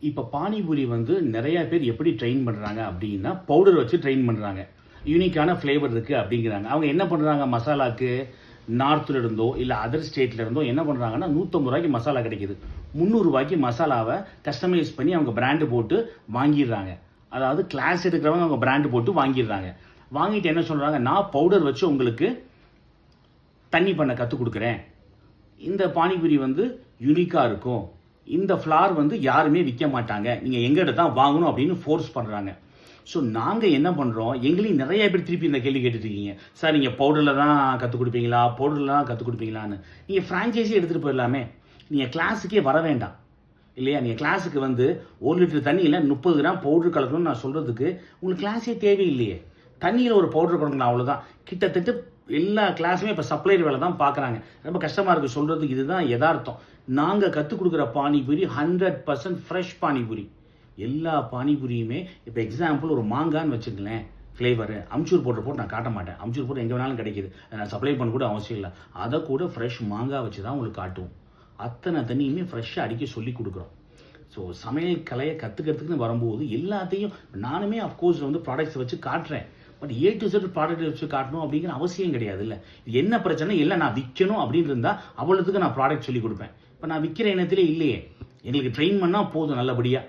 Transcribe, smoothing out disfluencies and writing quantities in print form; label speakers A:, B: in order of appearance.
A: இப்போ பானிபூரி வந்து நிறைய பேர் எப்படி ட்ரெயின் பண்ணுறாங்க அப்படின்னா பவுடர் வச்சு ட்ரெயின் பண்ணுறாங்க. யூனிக்கான ஃப்ளேவர் இருக்குது அப்படிங்கிறாங்க. அவங்க என்ன பண்ணுறாங்க, மசாலாக்கு நார்த்தில் இருந்தோ இல்லை அதர் ஸ்டேட்டில் இருந்தோ என்ன பண்ணுறாங்கன்னா 150 ரூபாய்க்கு மசாலா கிடைக்கிது, 300 ரூபாய்க்கு மசாலாவை கஸ்டமைஸ் பண்ணி அவங்க பிராண்டு போட்டு வாங்கிடுறாங்க. அதாவது கிளாஸ் எடுக்கிறவங்க அவங்க பிராண்டு போட்டு வாங்கிடுறாங்க. வாங்கிட்டு என்ன சொல்கிறாங்க, நான் பவுடர் வச்சு உங்களுக்கு தண்ணி பண்ண கற்றுக் கொடுக்குறேன், இந்த பானிபூரி வந்து யூனிக்காக இருக்கும், இந்த ஃப்ளார் வந்து யாருமே விற்க மாட்டாங்க, நீங்கள் எங்கிட்ட தான் வாங்கணும் அப்படின்னு ஃபோர்ஸ் பண்ணுறாங்க. ஸோ நாங்கள் என்ன பண்ணுறோம், எங்களையும் நிறைய பேர் திருப்பி இந்த கேள்வி கேட்டுருக்கீங்க, சார் நீங்கள் பவுடரில் தான் கற்றுக் கொடுப்பீங்களா, பவுடரில் தான் கற்றுக் கொடுப்பீங்களான்னு. நீங்கள் ஃப்ரான்ச்சைஸி எடுத்துகிட்டு போயிடலாமே, நீங்கள் கிளாஸுக்கே வர வேண்டாம் இல்லையா? நீங்கள் கிளாஸுக்கு வந்து 1 லிட்டர் தண்ணியில் 30 கிராம் பவுடர் கலக்கணும்னு நான் சொல்கிறதுக்கு உங்களுக்கு கிளாஸே தேவையில்லையே. தண்ணியில் ஒரு பவுடர் கலக்கணும், அவ்வளோதான். கிட்டத்தட்ட எல்லா கிளாஸுமே இப்போ சப்ளையர் வேலை தான் பார்க்குறாங்க. ரொம்ப கஷ்டமாக இருக்குது சொல்கிறதுக்கு, இதுதான் யதார்த்தம். நாங்கள் கற்றுக் கொடுக்குற பானிபூரி 100% ஃப்ரெஷ் பானிபூரி. எல்லா பானிபூரியுமே இப்போ எக்ஸாம்பிள் ஒரு மாங்கான்னு வச்சுக்கலேன், ஃப்ளேவரு அம்ச்சூர் பவுடர் போட்டு நான் காட்ட மாட்டேன். அம்ச்சூர் போட்டு எங்கே வேணாலும் கிடைக்கிது, நான் சப்ளை பண்ண கூட அவசியம் இல்லை. அதை கூட ஃப்ரெஷ் மாங்காய் வச்சு தான் உங்களுக்கு காட்டுவோம். அத்தனை தண்ணியுமே ஃப்ரெஷ்ஷாக அடிக்க சொல்லி கொடுக்குறோம். ஸோ சமையல் கலையை கற்றுக்கிறதுக்குன்னு வரும்போது எல்லாத்தையும் நானுமே அஃப்கோர்ஸ் வந்து ப்ராடக்ட்ஸ் வச்சு காட்டுறேன். But A to Z product வச்சு காட்டணும் அப்படிங்கிற அவசியம் கிடையாது. இல்லை, இது என்ன பிரச்சனை, இல்லை நான் விற்கணும் அப்படின்னு இருந்தால் அவ்வளோத்துக்கு நான் ப்ராடக்ட் சொல்லி கொடுப்பேன். இப்போ நான் விற்கிற எண்ணத்திலே இல்லையே, எங்களுக்கு ட்ரெயின் பண்ணால் போதும் நல்லபடியாக.